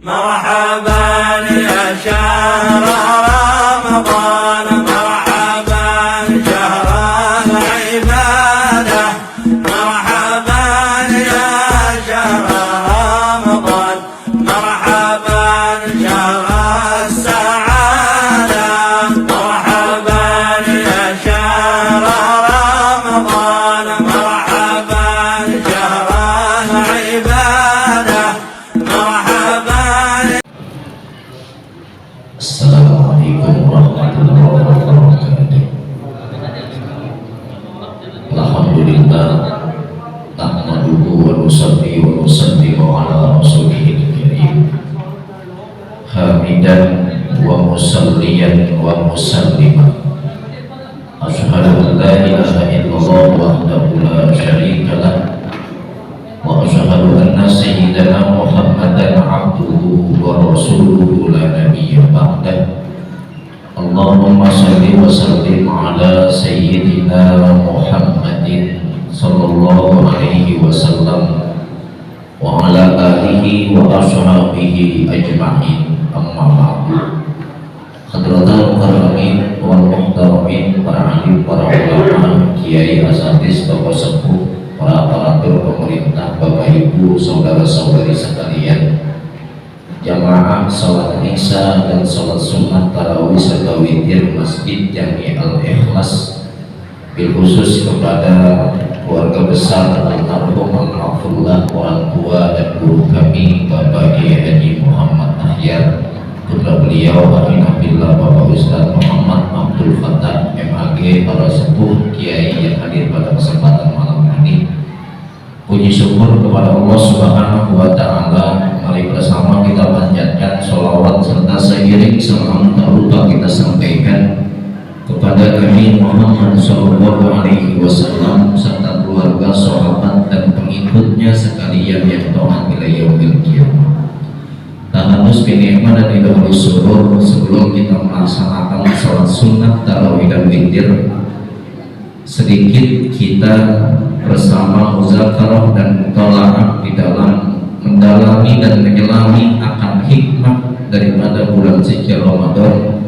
مرحبا يا شهر رمضان مرحبا شهر العبادة مرحبا يا شهر رمضان مرحبا شهر السعادة مرحبا يا شهر رمضان مرحبا شهر العبادة مرحبا. Assalamualaikum warahmatullahi wabarakatuh. Alhamdulillah nahmaduhu wa nusalli wa nusallimu ala rasulihil karim hamidan wa musalliyan wa musalliman asyhadu an la ilaha illallah wahdahu la syarika lah wa asyhadu anna sayyidana Muhammadan abduhu wa rasuluhu la nabiyya ba'dah. Allahumma salli wa sallim ala sayyidina Muhammadin sallallahu alaihi wasallam wa ala alihi wa ashabihi ajma'in, amma ba'du. Hadratul karamin wal muhtaramin, para alim, para ulama, kiai, asatidz, tokoh sepuh, para aparatur pemerintah, bapak ibu, saudara-saudari sekalian, jamaah salat isya dan salat sunat tarawih serta witir Masjid Jami Al-Ikhlas, bil khusus kepada keluarga besar almarhum almarhumah orang tua dan guru kami Bapak Kiai Haji Muhammad Ahyar, putra beliau Aminabillah Bapak Ustaz Muhammad Abdul Fattah MAG, para sepuh kiai yang hadir pada kesempatan malam ini. Puji syukur kepada Allah Subhanahu wa Ta'ala. Mari bersama kita panjatkan sholawat serta seiring salam tak lupa kita sampaikan kepada Nabi Muhammad Sallallahu Alaihi Wasallam serta keluarga, sahabat dan pengikutnya sekalian yang taat ila yaumil qiyamah. Tahanus binikmah dan idhul surur. Sebelum kita melaksanakan sholat sunnah tarawih dan witir, sedikit kita bersama muzakarah dan mutalaah di dalam mendalami dan menyelami akan hikmah daripada bulan suci Ramadan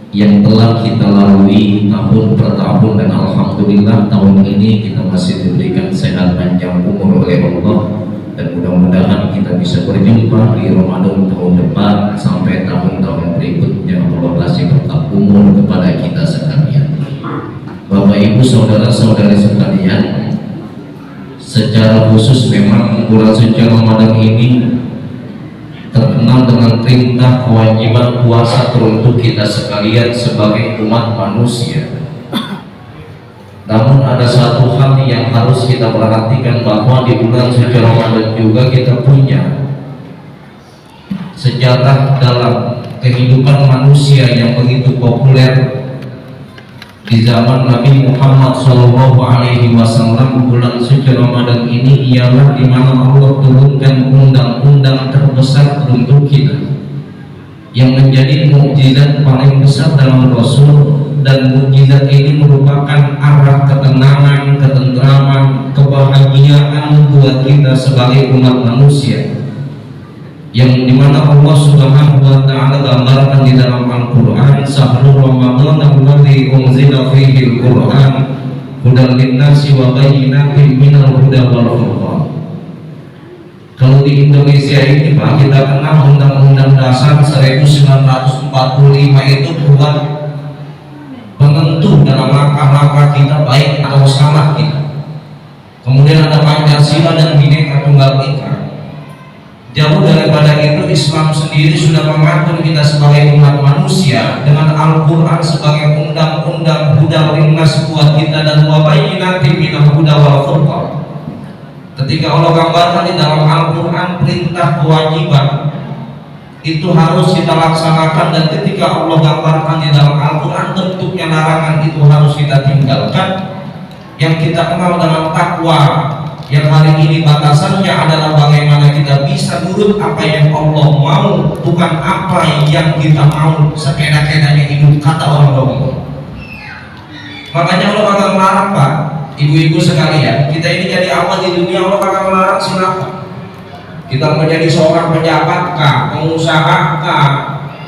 yang telah kita lalui tahun per tahun, dan alhamdulillah tahun ini kita masih diberikan sehat panjang umur oleh Allah, dan mudah-mudahan kita bisa berjumpa di Ramadan tahun depan sampai tahun-tahun berikutnya. Allah kasih berkah umur kepada kita sekalian. Bapak ibu saudara-saudari sekalian, secara khusus memang bulan suci Ramadan ini terkenal dengan perintah kewajiban puasa teruntuk kita sekalian sebagai umat manusia. Namun ada satu hal yang harus kita perhatikan, bahwa di bulan suci Ramadan juga kita punya sejarah dalam kehidupan manusia yang begitu populer. Di zaman Nabi Muhammad Sallallahu Alaihi Wasallam, bulan suci Ramadan ini ialah di mana Allah turunkan undang-undang terbesar untuk kita, yang menjadi mukjizat paling besar dalam Rasul, dan mukjizat ini merupakan arah ketenangan, ketentraman, kebahagiaan buat kita sebagai umat manusia, yang dimana Allah Subhanahu wa Ta'ala gambarkan di dalam Al-Quran, Syahrul Ramadan alladzi unzila fihi al-Quran hudan linnasi wa bayyinatin minal huda wal furqan. Kalau di Indonesia ini Pak, kita kenal Undang-Undang Dasar 1945 itu buat penentu dalam langkah-langkah kita baik atau salah kita. Kemudian ada Pancasila dan Bhinneka Tunggal Ika. Jauh daripada itu, Islam sendiri sudah mengatur kita sebagai umat manusia dengan Al-Quran sebagai undang-undang huda linnas buat kita, dan wabayyinatin minal huda wal furqan. Ketika Allah gambarkan di dalam Al-Quran perintah kewajiban itu harus kita laksanakan, dan ketika Allah gambarkan di dalam Al-Quran bentuknya larangan itu harus kita tinggalkan. Yang kita kenal dengan takwa, yang hari ini batasannya adalah bagaimana kita bisa nurut apa yang Allah mau, bukan apa yang kita mau sekena-kenanya hidup, kata orang-orang. Makanya Allah akan melarang Pak, ibu-ibu sekalian, kita ini jadi awal di dunia, Allah akan melarang silakan kita menjadi seorang pejabat kah, pengusaha kah,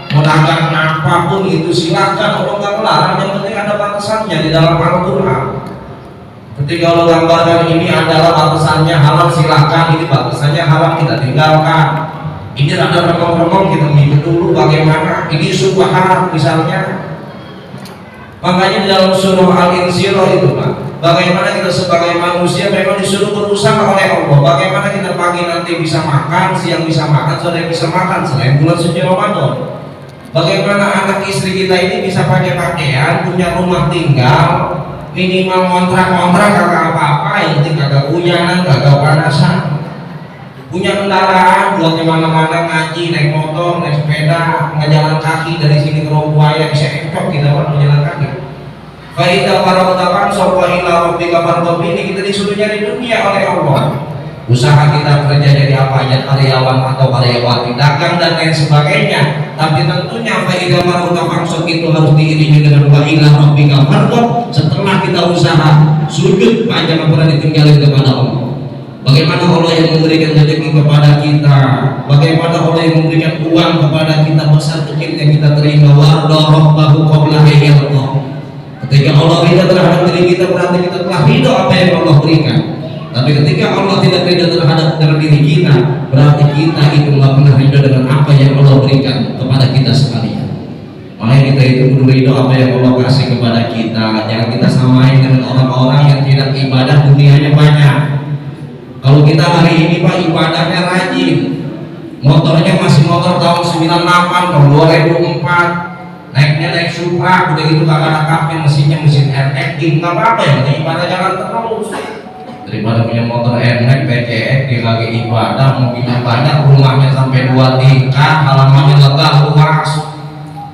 mendagang apapun itu silakan, Allah nggak melarang, yang penting ada batasannya di dalam Al-Quran. Ketika Allah gambarkan ini adalah batasannya halal, silakan, ini batasannya haram, kita tinggalkan. Ini ada rekam-rekam, kita mikir dulu bagaimana ini subhan misalnya. Makanya di dalam surah Al-Insyirah itu Pak, bagaimana kita sebagai manusia memang disuruh berusaha oleh Allah. Bagaimana kita pagi nanti bisa makan, siang bisa makan, sore bisa makan selain bulan suci Ramadan. Bagaimana anak istri kita ini bisa pakai pakaian, punya rumah tinggal, minimal kontrak-kontrak kagak apa-apa, yang penting kagak hujanan, kagak panasan. Punya kendaraan buat kemana-mana, ngaji, naik motor, naik sepeda, ngejalan kaki dari sini ke Robuaya, bisa ekspor kita orang berjalan kaki. Faidah para utapan sopwa ila rabbika farghab, ini kita disuruh nyari dunia oleh Allah. Usaha kita kerja jadi apa aja, karyawan atau karyawati, dagang dan lain sebagainya. Tapi tentunya faidah para utapan sok itu harus diiringi dengan wa ila rabbika farghab. Setelah kita usaha, sujud jangan pernah ditinggalin kepada Allah. Bagaimana Allah yang memberikan rezeki kepada kita, bagaimana Allah yang memberikan uang kepada kita, besar kecilnya kita terima. Warda rabbahu qabla ayyardah. Ketika Allah ridha terhadap diri kita, berarti kita telah ridha apa yang Allah berikan. Tapi ketika Allah tidak ridha terhadap diri kita, berarti kita itu nggak pernah ridha dengan apa yang Allah berikan kepada kita sekalian. Makanya kita itu kudu ridha apa yang Allah kasih kepada kita. Jangan kita samain dengan orang-orang yang tidak ibadah dunianya banyak. Kalau kita hari ini Pak ibadahnya rajin, motornya masih motor tahun 98, tahun 2004, naiknya naik Supra, udah gitu kagak ada kapten, mesinnya mesin NX, nggak apa-apa ya, ibadah jalan terus. Daripada punya motor NX, PCX, dia lagi ibadah, mobilnya banyak, rumahnya sampai 2 tingkat, halamannya lega, luas.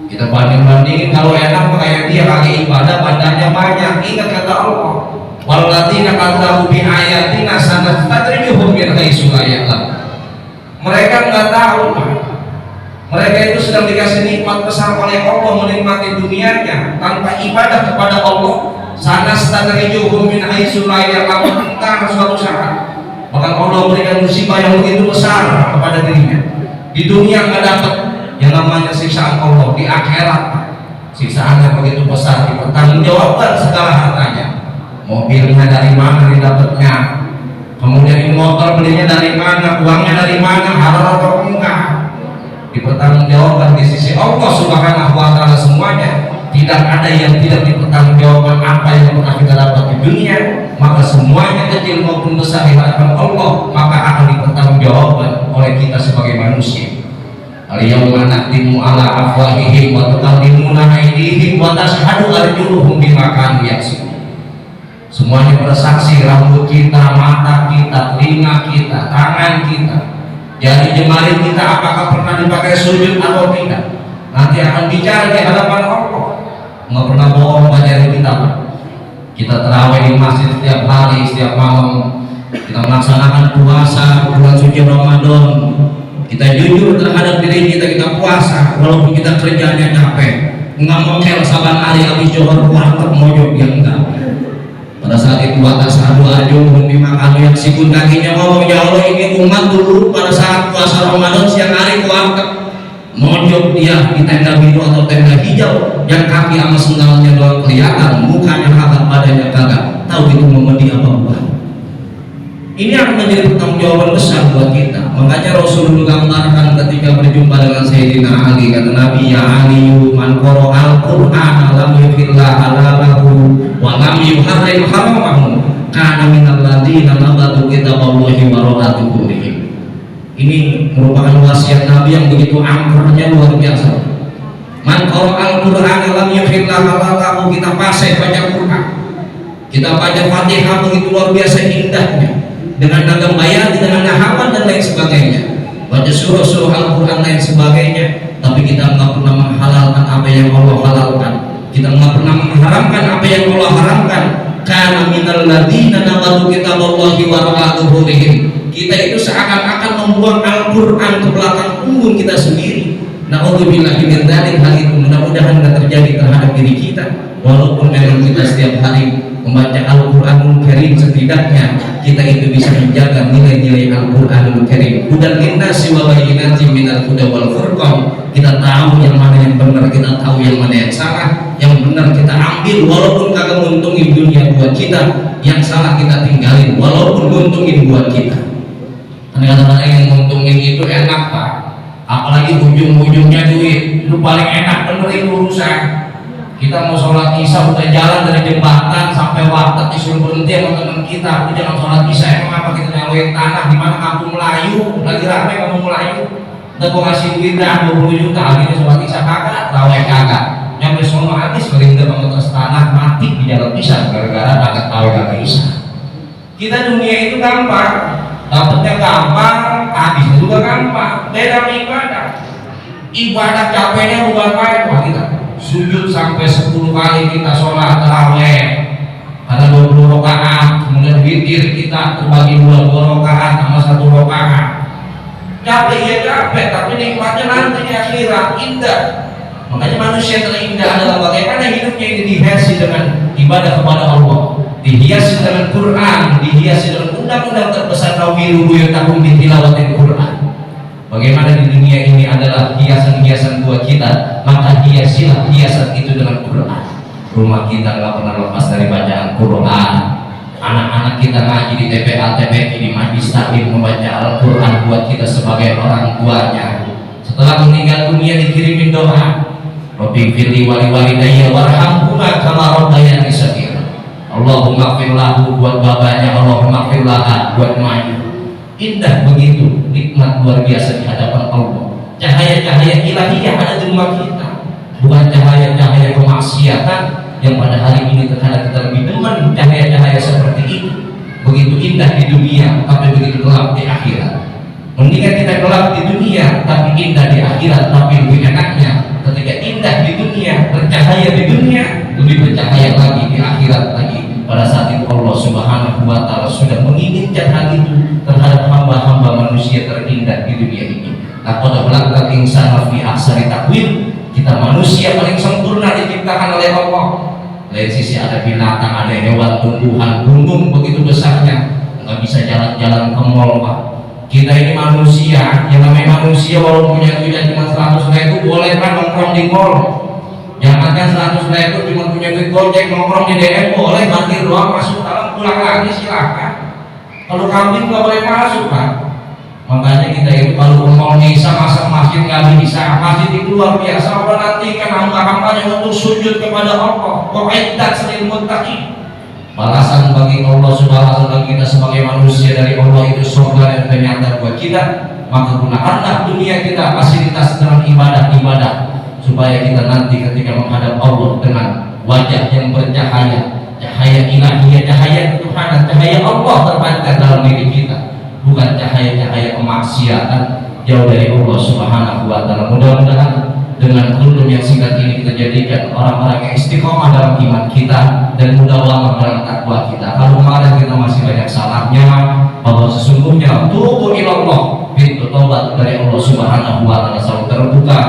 Kita banding-bandingin, kalau enak kayak dia lagi ibadah, badannya banyak. Ingat kata Allah, walladzina kadzabu bi ayatina sanastadrijuhum min haitsu la ya'lamun. Mereka nggak tahu, mereka itu sedang dikasih nikmat besar oleh Allah, menikmati dunianya tanpa ibadah kepada Allah. Sanastadrijuhum min haitsu la ya'lamun, kita harus berusaha. Bahkan Allah memberikan musibah yang begitu besar kepada dirinya. Di dunia nggak dapat yang namanya siksaan Allah, di akhirat siksaannya begitu besar, dipertanggungjawabkan segala hartanya. Mobilnya dari mana didapatnya, kemudian motor belinya dari mana, uangnya dari mana, halal atau enggak, dipertanggungjawabkan di sisi Allah Subhanahu wa Ta'ala semuanya. Tidak ada yang tidak dipertanggungjawabkan. Apa yang pernah kita dapat di dunia, maka semuanya kecil maupun besar di hadapan Allah, maka akan dipertanggungjawabkan oleh kita sebagai manusia. Al-yawma naqtimu ala afwahihim wa tukallimuna aydihim wa tashhadu arjuluhum bima kanu yaksibun. Semuanya bersaksi, rambut kita, mata kita, telinga kita, tangan kita, jari jemari kita apakah pernah dipakai sujud atau tidak, nanti akan bicara di hadapan Allah. Nggak pernah bohong jari kita. Kita terawih di masjid setiap hari, setiap malam. Kita melaksanakan puasa bulan suci Ramadan. Kita jujur terhadap diri kita, kita puasa walaupun kita kerjanya capek. Nggak mokel saban hari habis johor warteg mojok yang enggak. Pada saat itu atas adu ajung dimakan yang sikun kakinya ngomong, ya Allah ini umat dulu pada saat puasa Ramadan siang hari warteg mojok dia di tenda biru atau tenda hijau, yang kaki sama sendalnya doang kelihatan, mukanya hangat, badannya kagak tahu itu memedi apa bukan. Ini akan menjadi pertanggungjawaban besar buat kita. Makanya Rasulullah gambarkan ketika berjumpa dengan Sayyidina Ali, kata Nabi, ya Ali man qara'al Qur'an lam yuhillah halalahu wa lam yuharrim haramahu kana minal ladzina nabatu kitaballahi wara'a zuhurihim. Ini merupakan wasiat Nabi yang begitu angkernya luar biasa. Man qara'al Qur'an lam yuhillah halalahu, kita fasih baca Quran, kita baca Fatihah begitu luar biasa indahnya, dengan nagam bayat, dengan nahawan dan lain sebagainya, baca surah-surah Al-Quran lain sebagainya, tapi kita nggak pernah menghalalkan apa yang Allah halalkan, kita nggak pernah mengharamkan apa yang Allah haramkan. Kana minal ladzina nabatu kitaballahi wara'a zuhurihim. Kita itu seakan-akan membuang Al-Quran ke belakang punggung kita sendiri. Na'udzubillahi min dzalik. Hal itu mudah-mudahan tidak terjadi terhadap diri kita, walaupun memang kita setiap hari membaca Al-Quranul Karim, setidaknya kita itu bisa menjaga nilai-nilai Al-Quranul Karim. Hudan linnasi wa bayyinatin minal huda wal furqan. Kita tahu yang mana yang benar, kita tahu yang mana yang salah. Yang benar kita ambil walaupun kagak nguntungin dunia buat kita, yang salah kita tinggalin walaupun nguntungin buat kita. Kadang-kadang yang nguntungin itu enak Pak, apalagi ujung-ujungnya duit, itu paling enak benerin urusan. Kita mau sholat isya udah jalan dari jembatan sampai warteg disuruh berhenti sama teman kita, aku jangan sholat isya, emang apa kita nyawain tanah di mana kampung Melayu, lagi rame kampung Melayu, udah gua ngasih duit dah 20 juta, akhirnya sholat isya kagak, raweh kagak, nyampe sono habis merindah mengetes tanah, mati di jalan isya gara-gara kagak tahu kagak isya. Kita dunia itu gampang, dapetnya gampang, habisnya juga gampang. Beda ibadah. Ibadah capeknya bukan main, wah kita sujud sampai 10 kali kita sholat taraweh, ada 20 rakaat, kemudian witir kita terbagi 2 rakaat sama 1 rakaat. Capek ya capek, tapi nikmatnya nanti di akhirat indah. Makanya manusia terindah adalah bagaimana hidupnya ini dihiasi dengan ibadah kepada Allah, dihiasi dengan Quran, dihiasi dengan undang-undang terbesar tauhid buyutakum bi tilawatil Quran. Bagaimana di dunia ini adalah hiasan-hiasan buat kita, maka hiasilah hiasan itu dengan Quran. Rumah kita nggak pernah lepas dari bacaan Quran. Anak-anak kita ngaji di TPA, TPI, di majlis taklim membaca Al-Quran buat kita sebagai orang tuanya. Setelah meninggal dunia dikirimin doa, Rabbi firli wali walidayya warhamhuma kama rabbayani shaghira. Allahumma ighfir lahu buat bapaknya, Allahumma ighfir laha buat emaknya. Indah begitu, nikmat luar biasa di hadapan Allah. Cahaya-cahaya ilahiyah ada di rumah kita, bukan cahaya-cahaya kemaksiatan yang pada hari ini terkadang kita lebih demen cahaya-cahaya seperti itu. Begitu indah di dunia, tapi begitu gelap di akhirat. Mendingan kita gelap di dunia, tapi indah di akhirat. Tapi lebih enaknya ketika indah di dunia, bercahaya di dunia, lebih bercahaya lagi di akhirat lagi. Pada saat itu Allah Subhanahu wa Ta'ala sudah menginginkan hal itu terhadap hamba-hamba manusia terindah di dunia ini. Laqad khalaqnal insana fi ahsani taqwim. Kita manusia paling sempurna diciptakan oleh Allah. Dari sisi ada binatang, ada hewan, tumbuhan, gunung begitu besarnya, nggak bisa jalan-jalan ke mall Pak. Kita ini manusia, yang namanya manusia walaupun punya duit cuma 100.000 boleh kan nongkrong di mall. Jangankan 100.000 cuma punya duit gojek nongkrong di DM boleh, parkir doang masuk dalam pulang lagi silakan. Kalau kambing nggak boleh masuk Pak. Makanya kita itu kalau mau bisa masuk masjid nggak bisa, masjid itu luar biasa. Allah nantikan hamba-hambanya untuk sujud kepada Allah. Wa'iddat lil muttaqin. Balasan bagi Allah Subhanahu wa Ta'ala kita sebagai manusia dari Allah itu surga yang ternyata buat kita. Maka gunakanlah dunia kita fasilitas dalam ibadah-ibadah supaya kita nanti ketika menghadap Allah dengan wajah yang bercahaya, cahaya ilahiyah, cahaya ketuhanan, cahaya Allah terpancar dalam diri kita, bukan cahaya-cahaya kemaksiatan jauh dari Allah Subhanahu wa Ta'ala. Mudah-mudahan dengan kultum yang singkat ini kita jadikan orang-orang yang istiqomah dalam iman kita dan mudawamah dalam takwa kita. Kalau kemarin kita masih banyak salahnya, bahwa sesungguhnya tubuh ilallah, pintu taubat dari Allah Subhanahu wa Ta'ala selalu terbuka,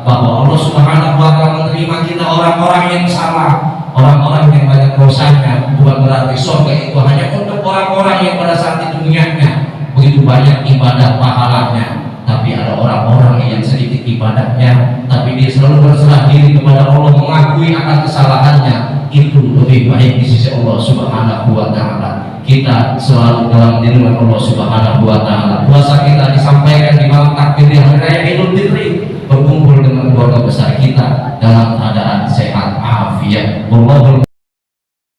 bahwa Allah Subhanahu wa Ta'ala menerima kita orang-orang yang salah, orang-orang yang banyak dosanya. Bukan berarti surga itu hanya untuk orang-orang yang pada saat itu niatnya begitu banyak ibadah pahalanya, tapi ada orang-orang yang sedikit ibadahnya tapi dia selalu berserah diri kepada Allah, mengakui akan kesalahannya. Itu lebih baik di sisi Allah Subhanahu wa Ta'ala. Kita selalu dalam lindungan Allah Subhanahu wa Ta'ala. Puasa kita disampaikan di malam takbir di hari raya Idul Fitri, berkumpul dengan keluarga besar kita dalam keadaan sehat afiat. Wallahul